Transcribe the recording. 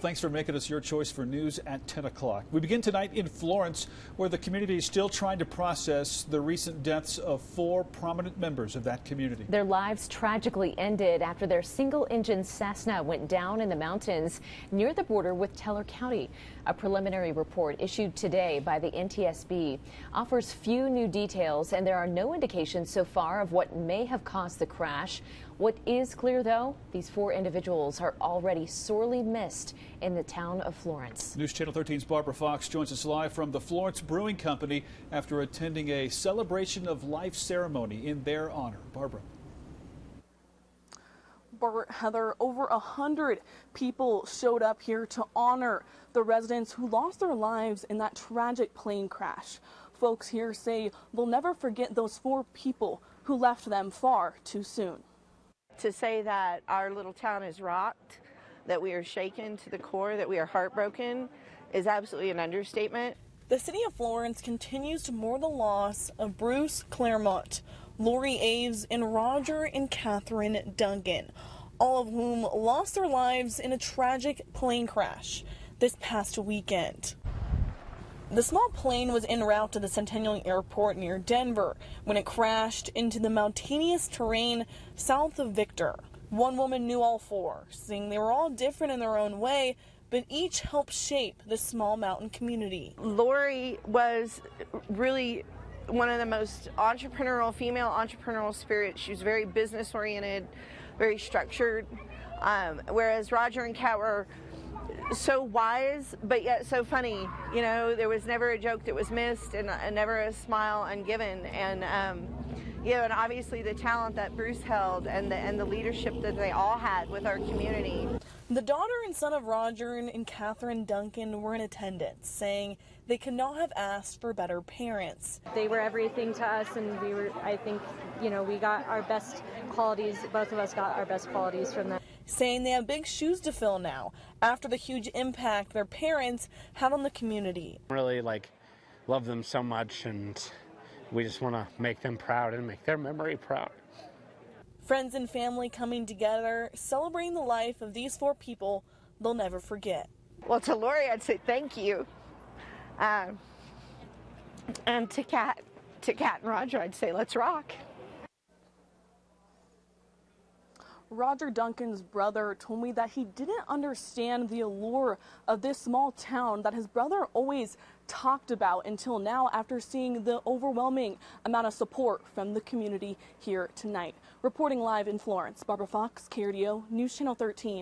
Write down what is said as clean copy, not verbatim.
Thanks for making us your choice for news at 10 o'clock. We begin tonight in Florence, where the community is still trying to process the recent deaths of 4 prominent members of that community. Their lives tragically ended after their single-engine Cessna went down in the mountains near the border with Teller County. A preliminary report issued today by the NTSB offers few new details, and there are no indications so far of what may have caused the crash. What is clear, though, these 4 individuals are already sorely missed in the town of Florence. News Channel 13's Barbara Fox joins us live from the Florence Brewing Company after attending a celebration of life ceremony in their honor. Barbara. Heather, over 100 people showed up here to honor the residents who lost their lives in that tragic plane crash. Folks here say they'll never forget those 4 people who left them far too soon. To say that our little town is rocked, that we are shaken to the core, that we are heartbroken, is absolutely an understatement. The city of Florence continues to mourn the loss of Bruce Claremont, Lori Aves, and Roger and Catherine Duncan, all of whom lost their lives in a tragic plane crash this past weekend. The small plane was en route to the Centennial Airport near Denver when it crashed into the mountainous terrain south of Victor. One woman knew all 4, saying they were all different in their own way, but each helped shape the small mountain community. Lori was really one of the most female entrepreneurial spirits. She was very business oriented, very structured, whereas Roger and Kat were so wise, but yet so funny. You know, there was never a joke that was missed and never a smile ungiven. And you know, and obviously the talent that Bruce held and the leadership that they all had with our community. The daughter and son of Roger and Catherine Duncan were in attendance, saying they could not have asked for better parents. They were everything to us, and I think, you know, we got our best qualities, both of us got our best qualities from them. Saying they have big shoes to fill now after the huge impact their parents had on the community. Really love them so much, and we just want to make them proud and make their memory proud. Friends and family coming together, celebrating the life of these 4 people they'll never forget. Well, to Lori, I'd say thank you. And to Kat and Roger, I'd say let's rock. Roger Duncan's brother told me that he didn't understand the allure of this small town that his brother always talked about until now, after seeing the overwhelming amount of support from the community here tonight. Reporting live in Florence, Barbara Fox, KRDO, News Channel 13.